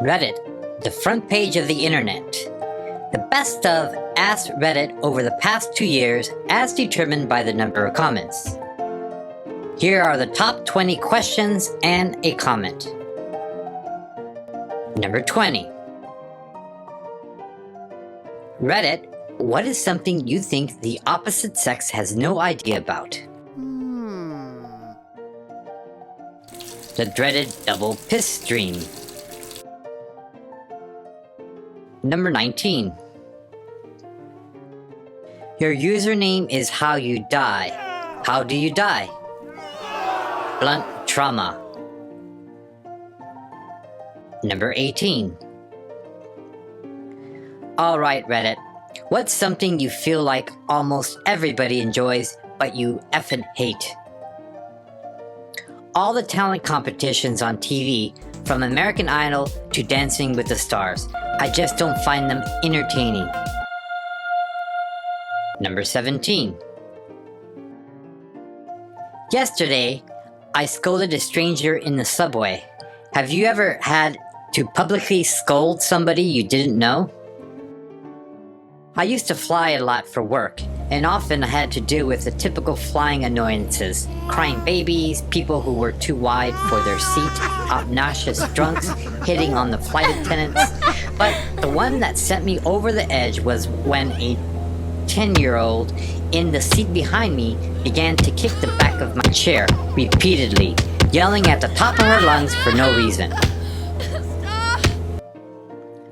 Reddit, the front page of the internet. The best of AskReddit over the past 2 years as determined by the number of comments. Here are the top 20 questions and a comment. Number 20. Reddit, what is something you think the opposite sex has no idea about? The dreaded double piss dream. Number 19. Your username is how you die. How do you die? Blunt trauma. Number 18. Alright Reddit, what's something you feel like almost everybody enjoys but you effing hate? All the talent competitions on TV, from American Idol to Dancing with the Stars, I just don't find them entertaining. Number 17. Yesterday, I scolded a stranger in the subway. Have you ever had to publicly scold somebody you didn't know? I used to fly a lot for work, and often I had to deal with the typical flying annoyances: crying babies, people who were too wide for their seat, obnoxious drunks hitting on the flight attendants. But the one that sent me over the edge was when a 10-year-old in the seat behind me began to kick the back of my chair repeatedly, yelling at the top of her lungs for no reason.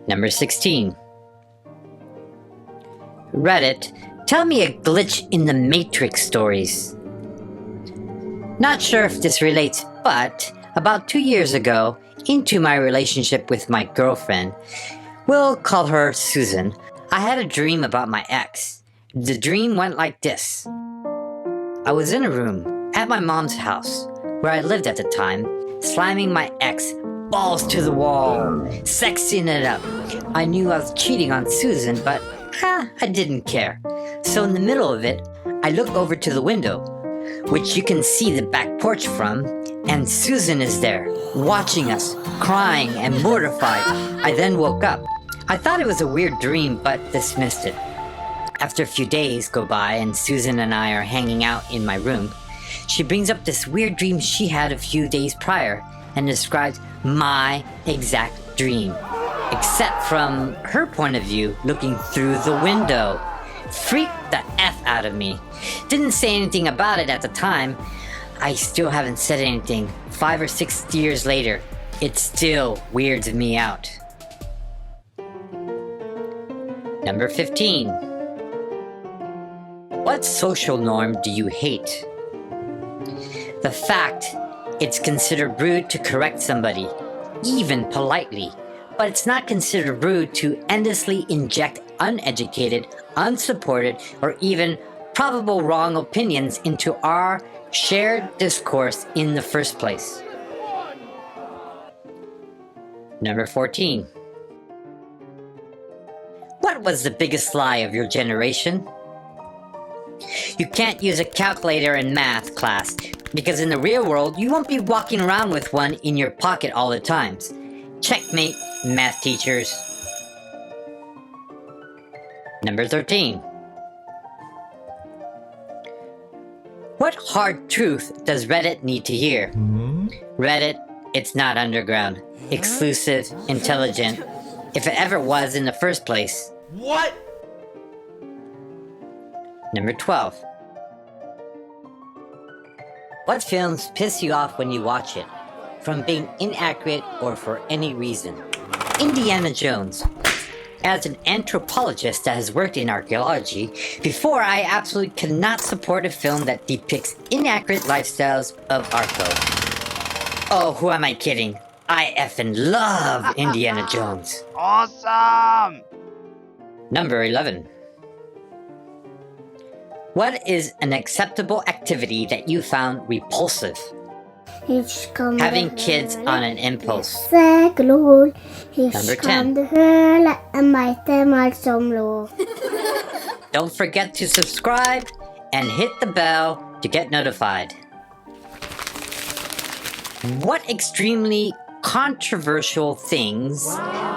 Number 16. Reddit, tell me a glitch in the Matrix stories. Not sure if this relates, but about 2 years ago, into my relationship with my girlfriend, we'll call her Susan, I had a dream about my ex. The dream went like this. I was in a room at my mom's house, where I lived at the time, slamming my ex balls to the wall, sexing it up. I knew I was cheating on Susan, but I didn't care. So in the middle of it, I look over to the window, which you can see the back porch from, and Susan is there, watching us, crying and mortified. I then woke up. I thought it was a weird dream, but dismissed it. After a few days go by and Susan and I are hanging out in my room, she brings up this weird dream she had a few days prior and describes my exact dream, except from her point of view looking through the window. Freaked the F out of me. Didn't say anything about it at the time. I still haven't said anything. 5 or 6 years later, it still weirds me out. Number 15. What social norm do you hate? The fact it's considered rude to correct somebody, even politely, but it's not considered rude to endlessly inject uneducated, unsupported, or even probable wrong opinions into our shared discourse in the first place. Number 14. What was the biggest lie of your generation? You can't use a calculator in math class because in the real world you won't be walking around with one in your pocket all the times. Checkmate, math teachers. Number 13. What hard truth does Reddit need to hear? Reddit, it's not underground, exclusive, intelligent, if it ever was in the first place. What? Number 12. What films piss you off when you watch it, from being inaccurate or for any reason? Indiana Jones. As an anthropologist that has worked in archaeology, before I absolutely cannot support a film that depicts inaccurate lifestyles of Arco. Oh, who am I kidding? I effing love Indiana Jones. Awesome! Number 11. What is an acceptable activity that you found repulsive? Having kids on an impulse. Number 10. Don't forget to subscribe and hit the bell to get notified. What extremely controversial things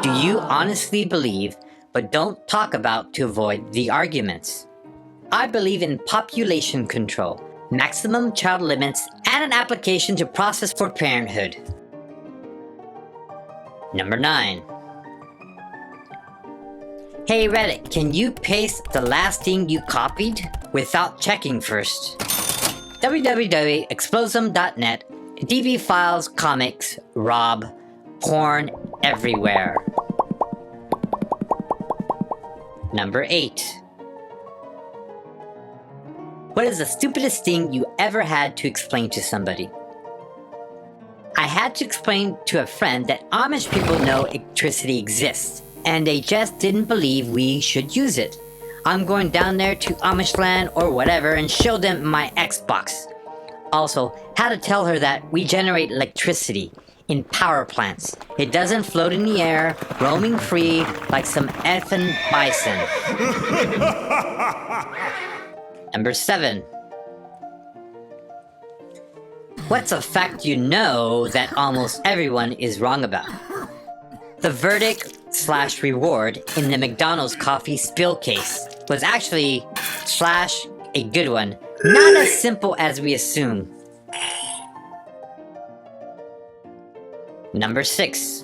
do you honestly believe but don't talk about to avoid the arguments? I believe in population control, maximum child limits, and an application to process for parenthood. Number 9. Hey Reddit, can you paste the last thing you copied without checking first? www.explosum.net, DB files, comics, Rob, porn everywhere. Number 8. What is the stupidest thing you ever had to explain to somebody? I had to explain to a friend that Amish people know electricity exists, and they just didn't believe we should use it. I'm going down there to Amish land or whatever and show them my Xbox. Also, had to tell her that we generate electricity in power plants. It doesn't float in the air, roaming free like some effing bison. Number 7. What's a fact you know that almost everyone is wrong about? The verdict/reward in the McDonald's coffee spill case was actually a good one. Not as simple as we assume. Number 6.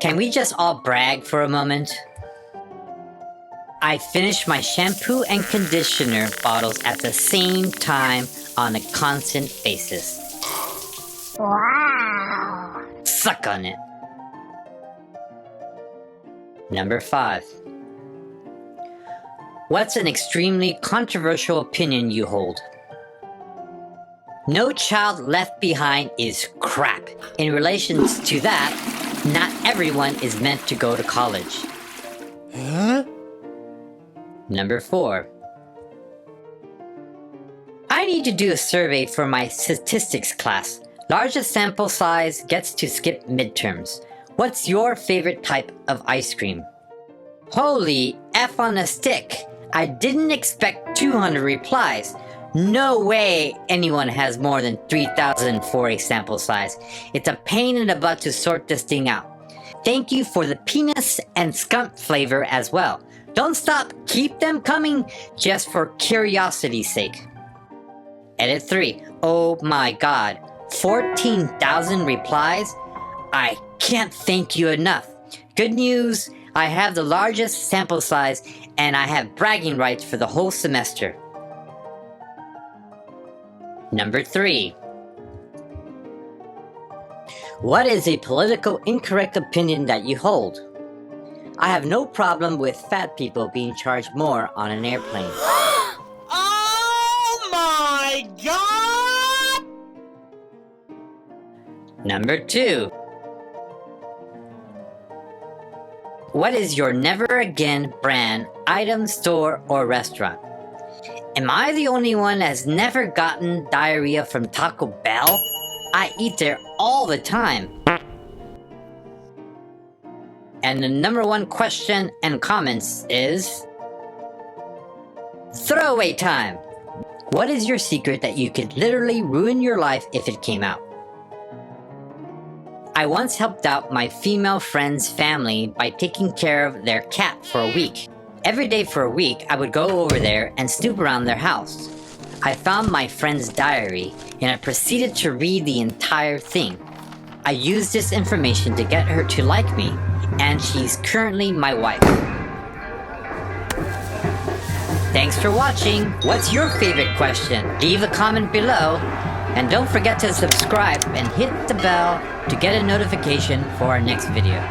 Can we just all brag for a moment? I finished my shampoo and conditioner bottles at the same time on a constant basis. Wow! Suck on it. Number 5. What's an extremely controversial opinion you hold? No child left behind is crap. In relation to that, not everyone is meant to go to college. Huh? Number 4. I need to do a survey for my statistics class. Largest sample size gets to skip midterms. What's your favorite type of ice cream? Holy F on a stick! I didn't expect 200 replies. No way anyone has more than 3,000 for a sample size. It's a pain in the butt to sort this thing out. Thank you for the penis and skunk flavor as well. Don't stop, keep them coming, just for curiosity's sake. Edit 3. Oh my god, 14,000 replies? I can't thank you enough. Good news, I have the largest sample size and I have bragging rights for the whole semester. Number 3. What is a political incorrect opinion that you hold? I have no problem with fat people being charged more on an airplane. Oh my god! Number 2. What is your never again brand, item, store, or restaurant? Am I the only one that has never gotten diarrhea from Taco Bell? I eat there all the time. And the number 1 question and comments is... throwaway time! What is your secret that you could literally ruin your life if it came out? I once helped out my female friend's family by taking care of their cat for a week. Every day for a week, I would go over there and snoop around their house. I found my friend's diary, and I proceeded to read the entire thing. I used this information to get her to like me, and she's currently my wife. Thanks for watching. What's your favorite question? Leave a comment below, and don't forget to subscribe and hit the bell to get a notification for our next video.